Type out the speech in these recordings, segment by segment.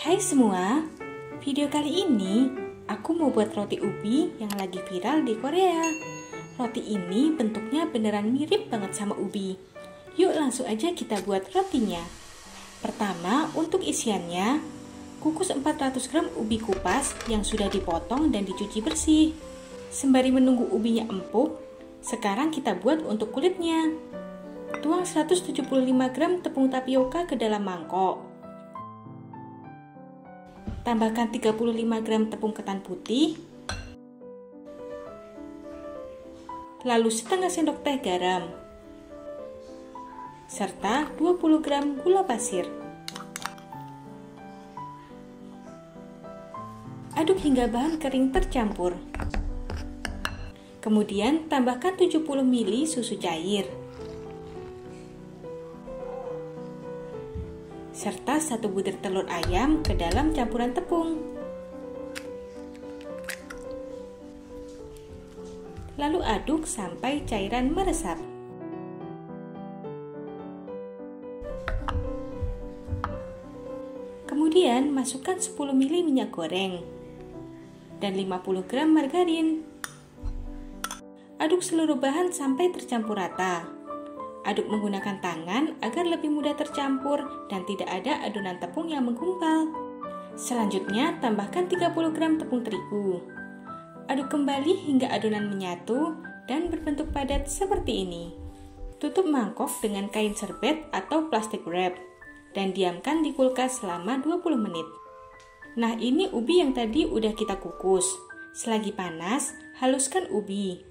Hai semua, video kali ini aku mau buat roti ubi yang lagi viral di Korea. Roti ini bentuknya beneran mirip banget sama ubi. Yuk langsung aja kita buat rotinya. Pertama, untuk isiannya, kukus 400 gram ubi kupas yang sudah dipotong dan dicuci bersih. Sembari menunggu ubinya empuk, sekarang kita buat untuk kulitnya. Tuang 175 gram tepung tapioka ke dalam mangkok. Tambahkan 35 gram tepung ketan putih, lalu setengah sendok teh garam, serta 20 gram gula pasir. Aduk hingga bahan kering tercampur. Kemudian tambahkan 70 ml susu cair, serta 1 butir telur ayam ke dalam campuran tepung. Lalu aduk sampai cairan meresap. Kemudian masukkan 10 ml minyak goreng dan 50 gram margarin. Aduk seluruh bahan sampai tercampur rata. Aduk menggunakan tangan agar lebih mudah tercampur dan tidak ada adonan tepung yang menggumpal. Selanjutnya, tambahkan 30 gram tepung terigu. Aduk kembali hingga adonan menyatu dan berbentuk padat seperti ini. Tutup mangkok dengan kain serbet atau plastik wrap dan diamkan di kulkas selama 20 menit. Nah, ini ubi yang tadi udah kita kukus. Selagi panas, haluskan ubi.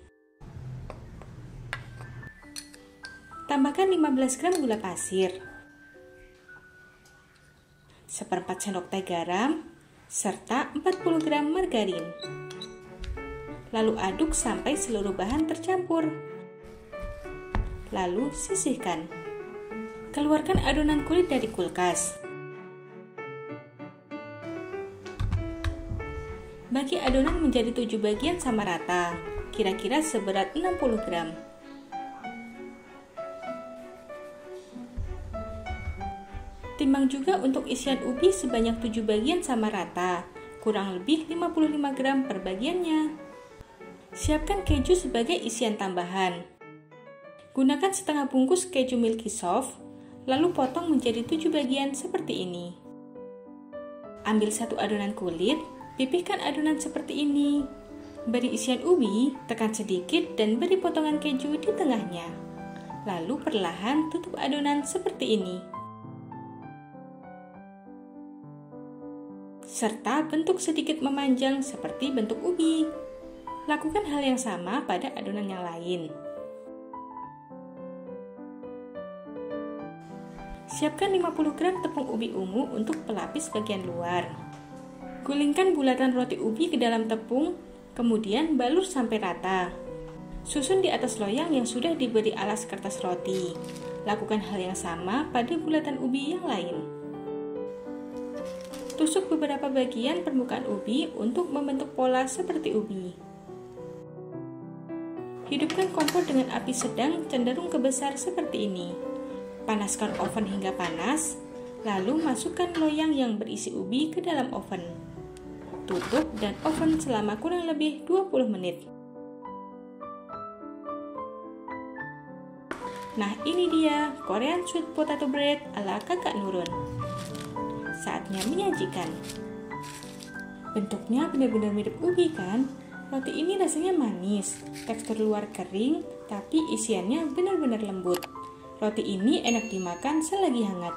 Tambahkan 15 gram gula pasir, 1/4 sendok teh garam, serta 40 gram margarin. Lalu aduk sampai seluruh bahan tercampur. Lalu sisihkan. Keluarkan adonan kulit dari kulkas. Bagi adonan menjadi 7 bagian sama rata, kira-kira seberat 60 gram. Timbang juga untuk isian ubi sebanyak 7 bagian sama rata, kurang lebih 55 gram per bagiannya. Siapkan keju sebagai isian tambahan. Gunakan setengah bungkus keju Milky Soft, lalu potong menjadi 7 bagian seperti ini. Ambil satu adonan kulit, pipihkan adonan seperti ini. Beri isian ubi, tekan sedikit dan beri potongan keju di tengahnya. Lalu perlahan tutup adonan seperti ini. Serta bentuk sedikit memanjang seperti bentuk ubi. Lakukan hal yang sama pada adonan yang lain. Siapkan 50 gram tepung ubi ungu untuk pelapis bagian luar. Gulingkan bulatan roti ubi ke dalam tepung, kemudian balur sampai rata. Susun di atas loyang yang sudah diberi alas kertas roti. Lakukan hal yang sama pada bulatan ubi yang lain. Tusuk beberapa bagian permukaan ubi untuk membentuk pola seperti ubi. Hidupkan kompor dengan api sedang cenderung ke besar seperti ini. Panaskan oven hingga panas, lalu masukkan loyang yang berisi ubi ke dalam oven. Tutup dan oven selama kurang lebih 20 menit. Nah, ini dia Korean Sweet Potato Bread ala Kakak Nurun. Saatnya menyajikan. Bentuknya benar-benar mirip ubi kan? Roti ini rasanya manis, tekstur luar kering, tapi isiannya benar-benar lembut. Roti ini enak dimakan selagi hangat.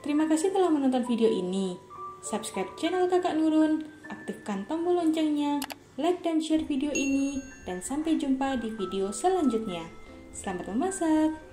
Terima kasih telah menonton video ini. Subscribe channel Kakak Nurun, aktifkan tombol loncengnya, like dan share video ini, dan sampai jumpa di video selanjutnya. Selamat memasak!